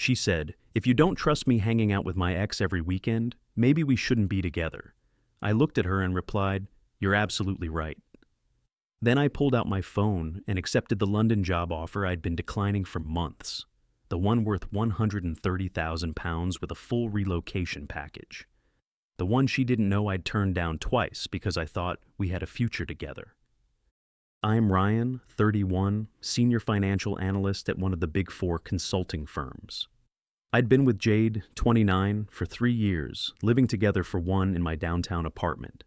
She said, "If you don't trust me hanging out with my ex every weekend, maybe we shouldn't be together." I looked at her and replied, "You're absolutely right." Then I pulled out my phone and accepted the London job offer I'd been declining for months, the one worth £130,000 with a full relocation package. The one she didn't know I'd turned down twice because I thought we had a future together. I'm Ryan, 31, senior financial analyst at one of the Big Four consulting firms. I'd been with Jade, 29, for 3 years, living together for one in my downtown apartment.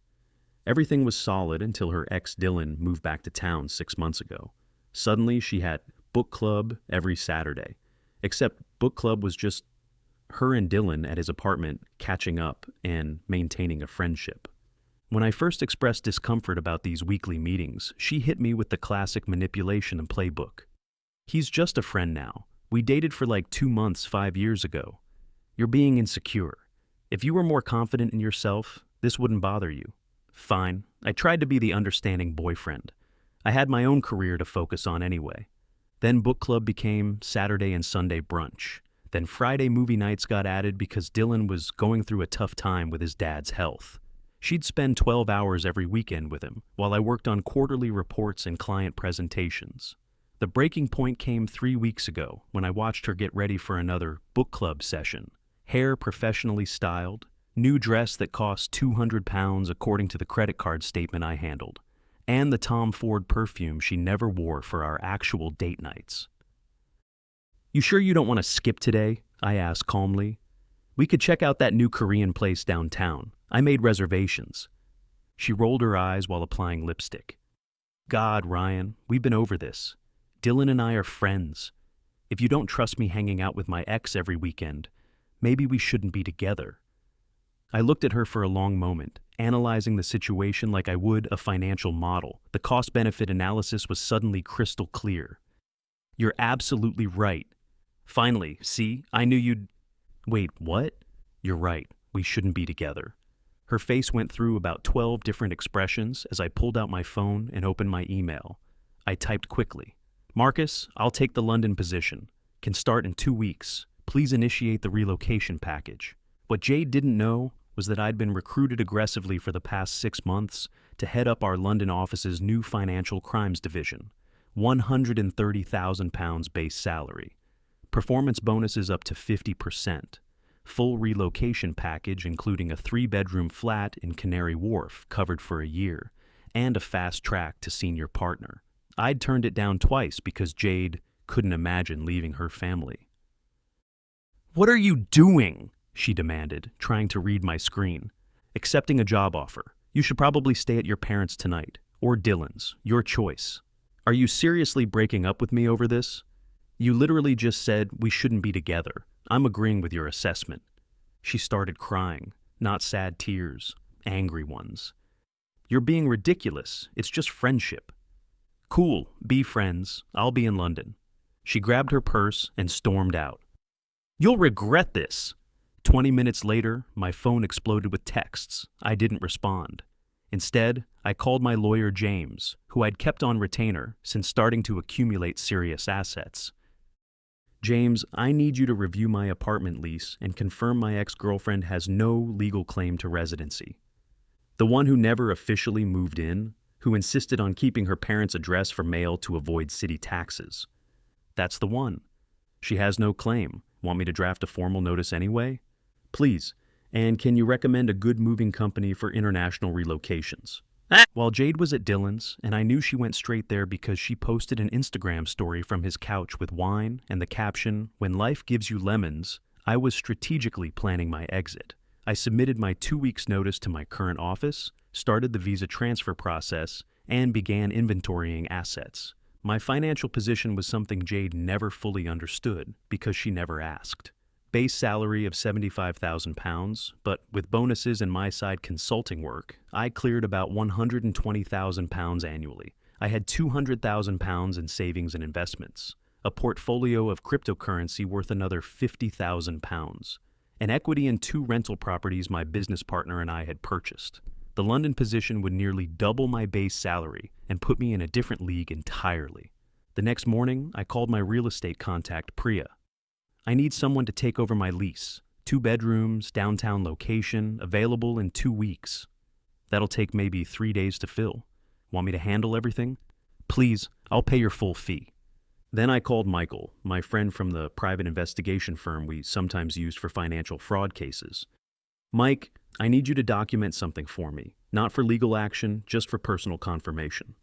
Everything was solid until her ex Dylan moved back to town 6 months ago. Suddenly, she had book club every Saturday, except book club was just her and Dylan at his apartment catching up and maintaining a friendship. When I first expressed discomfort about these weekly meetings, she hit me with the classic manipulation and playbook. "He's just a friend now. We dated for like 2 months 5 years ago. You're being insecure. If you were more confident in yourself, this wouldn't bother you." Fine. I tried to be the understanding boyfriend. I had my own career to focus on anyway. Then book club became Saturday and Sunday brunch. Then Friday movie nights got added because Dylan was going through a tough time with his dad's health. She'd spend 12 hours every weekend with him while I worked on quarterly reports and client presentations. The breaking point came 3 weeks ago when I watched her get ready for another book club session. Hair professionally styled, new dress that cost £200 according to the credit card statement I handled, and the Tom Ford perfume she never wore for our actual date nights. "You sure you don't want to skip today?" I asked calmly. "We could check out that new Korean place downtown. I made reservations." She rolled her eyes while applying lipstick. "God, Ryan, we've been over this. Dylan and I are friends. If you don't trust me hanging out with my ex every weekend, maybe we shouldn't be together." I looked at her for a long moment, analyzing the situation like I would a financial model. The cost-benefit analysis was suddenly crystal clear. "You're absolutely right. Finally, see, I knew you'd—" "Wait, what?" "You're right. We shouldn't be together." Her face went through about 12 different expressions as I pulled out my phone and opened my email. I typed quickly. "Marcus, I'll take the London position. Can start in 2 weeks. Please initiate the relocation package." What Jade didn't know was that I'd been recruited aggressively for the past 6 months to head up our London office's new financial crimes division. £130,000 base salary. Performance bonuses up to 50%. Full relocation package including a 3-bedroom flat in Canary Wharf covered for a year, and a fast track to senior partner. I'd turned it down twice because Jade couldn't imagine leaving her family. "What are you doing?" she demanded, trying to read my screen. "Accepting a job offer. You should probably stay at your parents' tonight, or Dylan's, your choice." "Are you seriously breaking up with me over this? You literally just said we shouldn't be together. I'm agreeing with your assessment." She started crying, not sad tears, angry ones. "You're being ridiculous. It's just friendship." "Cool, be friends. I'll be in London." She grabbed her purse and stormed out. "You'll regret this." 20 minutes later, my phone exploded with texts. I didn't respond. Instead, I called my lawyer James, who I'd kept on retainer since starting to accumulate serious assets. "James, I need you to review my apartment lease and confirm my ex-girlfriend has no legal claim to residency. The one who never officially moved in, who insisted on keeping her parents' address for mail to avoid city taxes. That's the one. She has no claim. Want me to draft a formal notice anyway? Please. And can you recommend a good moving company for international relocations?" While Jade was at Dylan's, and I knew she went straight there because she posted an Instagram story from his couch with wine and the caption, "When life gives you lemons," I was strategically planning my exit. I submitted my 2 weeks' notice to my current office, started the visa transfer process, and began inventorying assets. My financial position was something Jade never fully understood because she never asked. Base salary of £75,000, but with bonuses and my side consulting work, I cleared about £120,000 annually. I had £200,000 in savings and investments, a portfolio of cryptocurrency worth another £50,000, an equity in 2 rental properties my business partner and I had purchased. The London position would nearly double my base salary and put me in a different league entirely. The next morning, I called my real estate contact, Priya. I need someone to take over my lease. 2 bedrooms, downtown location, available in 2 weeks. That'll take maybe 3 days to fill. Want me to handle everything? Please, I'll pay your full fee. Then I called Michael, my friend from the private investigation firm we sometimes use for financial fraud cases. Mike, I need you to document something for me, not for legal action, just for personal confirmation.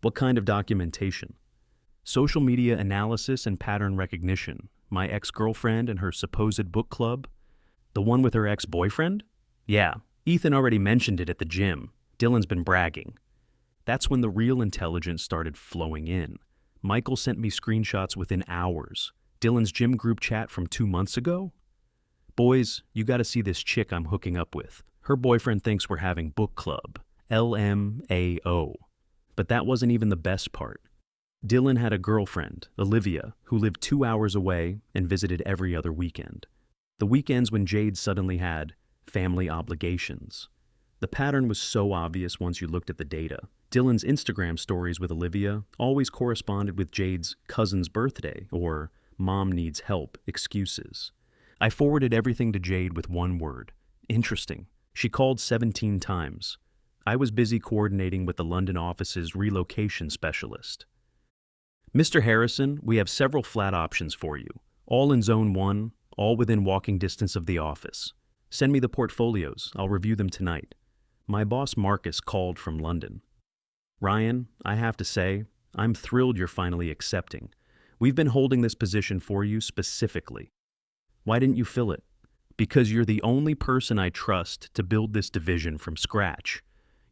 What kind of documentation? Social media analysis and pattern recognition. My ex-girlfriend and her supposed book club? The one with her ex-boyfriend? Yeah, Ethan already mentioned it at the gym. Dylan's been bragging. That's when the real intelligence started flowing in. Michael sent me screenshots within hours. Dylan's gym group chat from 2 months ago? Boys, you gotta see this chick I'm hooking up with. Her boyfriend thinks we're having book club. LMAO. But that wasn't even the best part. Dylan had a girlfriend, Olivia, who lived 2 hours away and visited every other weekend. The weekends when Jade suddenly had family obligations. The pattern was so obvious once you looked at the data. Dylan's Instagram stories with Olivia always corresponded with Jade's cousin's birthday or mom needs help excuses. I forwarded everything to Jade with one word. Interesting. She called 17 times. I was busy coordinating with the London office's relocation specialist. Mr. Harrison, we have several flat options for you. All in Zone 1, all within walking distance of the office. Send me the portfolios. I'll review them tonight. My boss Marcus called from London. Ryan, I have to say, I'm thrilled you're finally accepting. We've been holding this position for you specifically. Why didn't you fill it? Because you're the only person I trust to build this division from scratch.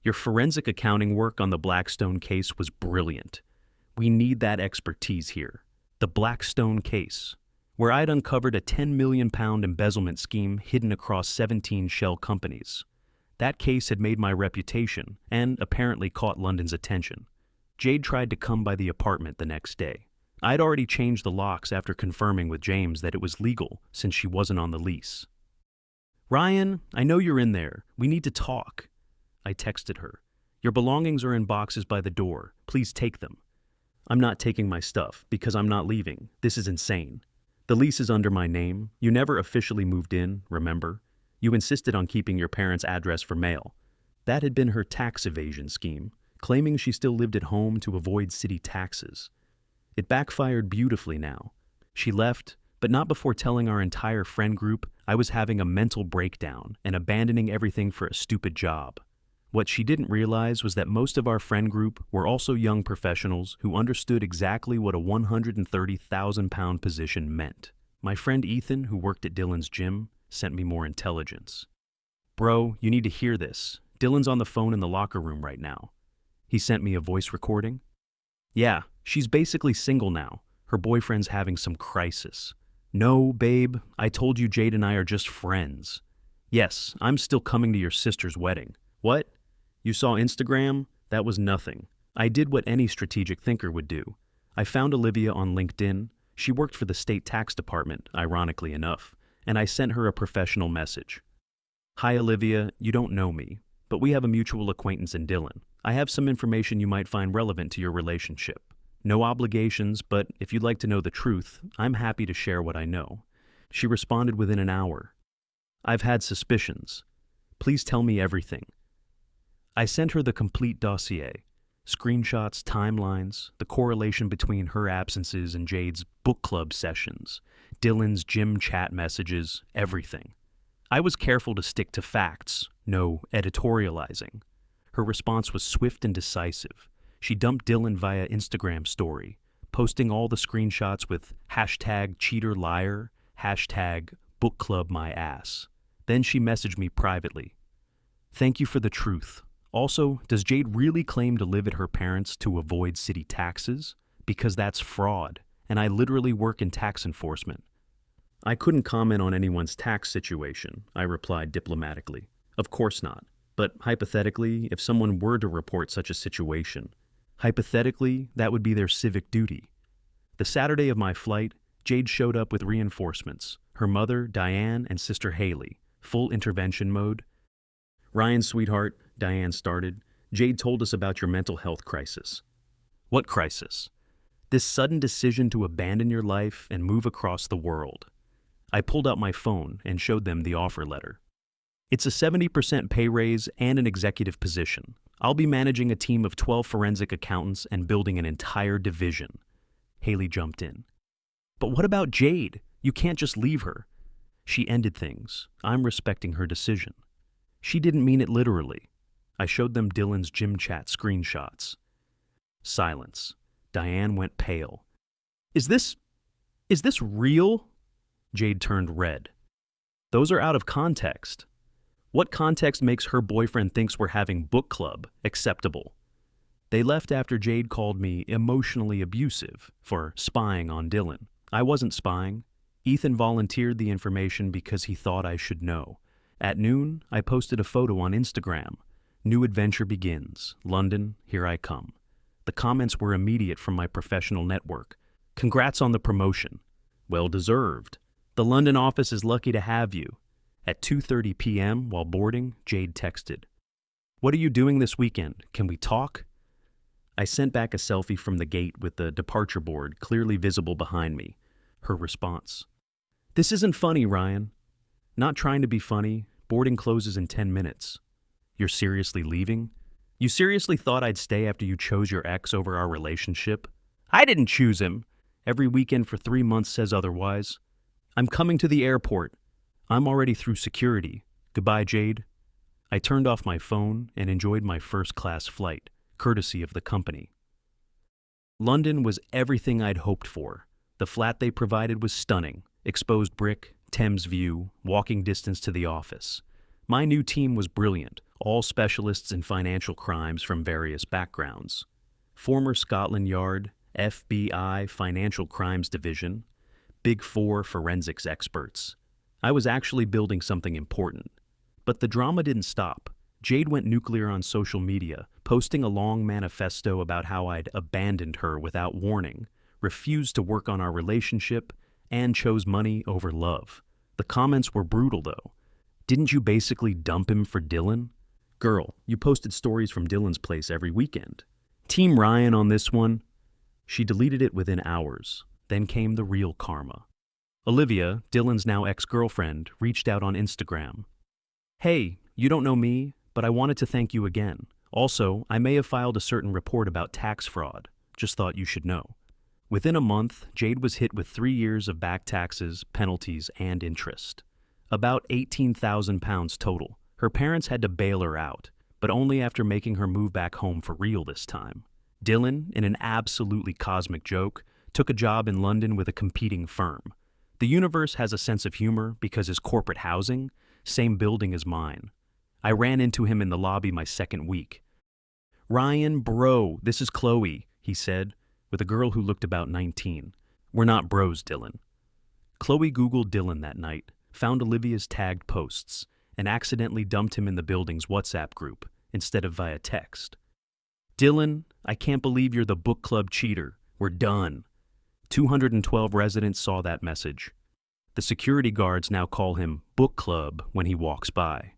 Your forensic accounting work on the Blackstone case was brilliant. We need that expertise here. The Blackstone case, where I'd uncovered a £10 million embezzlement scheme hidden across 17 shell companies. That case had made my reputation and apparently caught London's attention. Jade tried to come by the apartment the next day. I'd already changed the locks after confirming with James that it was legal since she wasn't on the lease. Ryan, I know you're in there. We need to talk. I texted her. Your belongings are in boxes by the door. Please take them. I'm not taking my stuff because I'm not leaving. This is insane. The lease is under my name. You never officially moved in, remember? You insisted on keeping your parents' address for mail. That had been her tax evasion scheme, claiming she still lived at home to avoid city taxes. It backfired beautifully now. She left, but not before telling our entire friend group I was having a mental breakdown and abandoning everything for a stupid job. What she didn't realize was that most of our friend group were also young professionals who understood exactly what a £130,000 position meant. My friend Ethan, who worked at Dylan's gym, sent me more intelligence. Bro, you need to hear this. Dylan's on the phone in the locker room right now. He sent me a voice recording. Yeah, she's basically single now. Her boyfriend's having some crisis. No, babe, I told you Jade and I are just friends. Yes, I'm still coming to your sister's wedding. What? You saw Instagram? That was nothing. I did what any strategic thinker would do. I found Olivia on LinkedIn. She worked for the state tax department, ironically enough, and I sent her a professional message. Hi, Olivia, you don't know me, but we have a mutual acquaintance in Dylan. I have some information you might find relevant to your relationship. No obligations, but if you'd like to know the truth, I'm happy to share what I know. She responded within an hour. I've had suspicions. Please tell me everything. I sent her the complete dossier, screenshots, timelines, the correlation between her absences and Jade's book club sessions, Dylan's gym chat messages, everything. I was careful to stick to facts, no editorializing. Her response was swift and decisive. She dumped Dylan via Instagram story, posting all the screenshots with #cheaterliar, #bookclubmyass. Then she messaged me privately. Thank you for the truth. Also, does Jade really claim to live at her parents' to avoid city taxes? Because that's fraud, and I literally work in tax enforcement. I couldn't comment on anyone's tax situation, I replied diplomatically. Of course not. But hypothetically, if someone were to report such a situation, hypothetically, that would be their civic duty. The Saturday of my flight, Jade showed up with reinforcements, her mother, Diane, and sister Haley, full intervention mode. Ryan, sweetheart, Diane started, Jade told us about your mental health crisis. What crisis? This sudden decision to abandon your life and move across the world. I pulled out my phone and showed them the offer letter. It's a 70% pay raise and an executive position. I'll be managing a team of 12 forensic accountants and building an entire division. Haley jumped in. But what about Jade? You can't just leave her. She ended things. I'm respecting her decision. She didn't mean it literally. I showed them Dylan's gym chat screenshots. Silence. Diane went pale. Is this real? Jade turned red. Those are out of context. What context makes her boyfriend thinks we're having book club acceptable? They left after Jade called me emotionally abusive for spying on Dylan. I wasn't spying. Ethan volunteered the information because he thought I should know. At noon, I posted a photo on Instagram. New adventure begins. London, here I come. The comments were immediate from my professional network. Congrats on the promotion. Well deserved. The London office is lucky to have you. At 2:30 p.m., while boarding, Jade texted. What are you doing this weekend? Can we talk? I sent back a selfie from the gate with the departure board clearly visible behind me. Her response. This isn't funny, Ryan. Not trying to be funny. Boarding closes in 10 minutes. You're seriously leaving? You seriously thought I'd stay after you chose your ex over our relationship? I didn't choose him. Every weekend for 3 months says otherwise. I'm coming to the airport. I'm already through security. Goodbye, Jade. I turned off my phone and enjoyed my first-class flight, courtesy of the company. London was everything I'd hoped for. The flat they provided was stunning. Exposed brick, Thames view, walking distance to the office. My new team was brilliant, all specialists in financial crimes from various backgrounds. Former Scotland Yard, FBI Financial Crimes Division, Big Four forensics experts. I was actually building something important. But the drama didn't stop. Jade went nuclear on social media, posting a long manifesto about how I'd abandoned her without warning, refused to work on our relationship, and chose money over love. The comments were brutal, though. Didn't you basically dump him for Dylan? Girl, you posted stories from Dylan's place every weekend. Team Ryan on this one. She deleted it within hours. Then came the real karma. Olivia, Dylan's now ex-girlfriend, reached out on Instagram. Hey, you don't know me, but I wanted to thank you again. Also, I may have filed a certain report about tax fraud. Just thought you should know. Within a month, Jade was hit with 3 years of back taxes, penalties, and interest. About £18,000 total. Her parents had to bail her out, but only after making her move back home for real this time. Dylan, in an absolutely cosmic joke, took a job in London with a competing firm. The universe has a sense of humor because his corporate housing, same building as mine. I ran into him in the lobby my second week. Ryan, bro, this is Chloe, he said, with a girl who looked about 19. We're not bros, Dylan. Chloe Googled Dylan that night, found Olivia's tagged posts, and accidentally dumped him in the building's WhatsApp group instead of via text. Dylan, I can't believe you're the book club cheater. We're done. 212 residents saw that message. The security guards now call him Book Club when he walks by.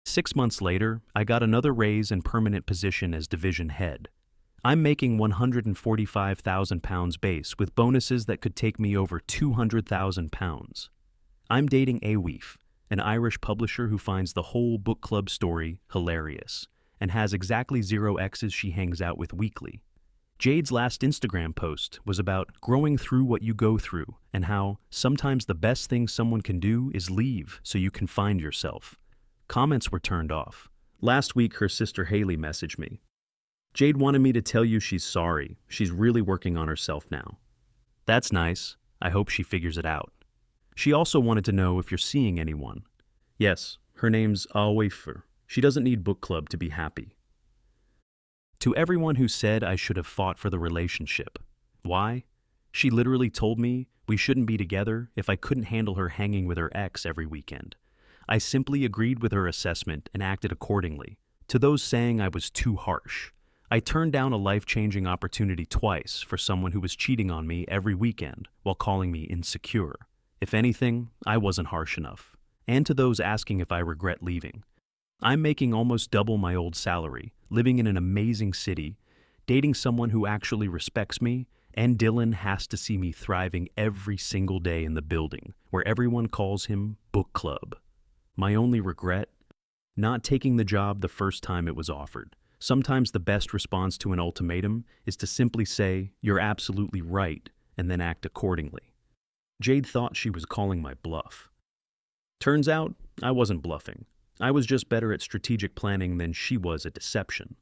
6 months later, I got another raise and permanent position as division head. I'm making £145,000 base with bonuses that could take me over £200,000. I'm dating Aweef, an Irish publisher who finds the whole book club story hilarious and has exactly 0 exes she hangs out with weekly. Jade's last Instagram post was about growing through what you go through and how sometimes the best thing someone can do is leave so you can find yourself. Comments were turned off. Last week, her sister Haley messaged me. Jade wanted me to tell you she's sorry. She's really working on herself now. That's nice. I hope she figures it out. She also wanted to know if you're seeing anyone. Yes, her name's Aweef. She doesn't need book club to be happy. To everyone who said I should have fought for the relationship. Why? She literally told me we shouldn't be together if I couldn't handle her hanging with her ex every weekend. I simply agreed with her assessment and acted accordingly. To those saying I was too harsh, I turned down a life-changing opportunity twice for someone who was cheating on me every weekend while calling me insecure. If anything, I wasn't harsh enough. And to those asking if I regret leaving. I'm making almost double my old salary, living in an amazing city, dating someone who actually respects me, And Dylan has to see me thriving every single day in the building, where everyone calls him Book Club. My only regret? Not taking the job the first time it was offered. Sometimes the best response to an ultimatum is to simply say, "You're absolutely right," and then act accordingly. Jade thought she was calling my bluff. Turns out, I wasn't bluffing. I was just better at strategic planning than she was at deception.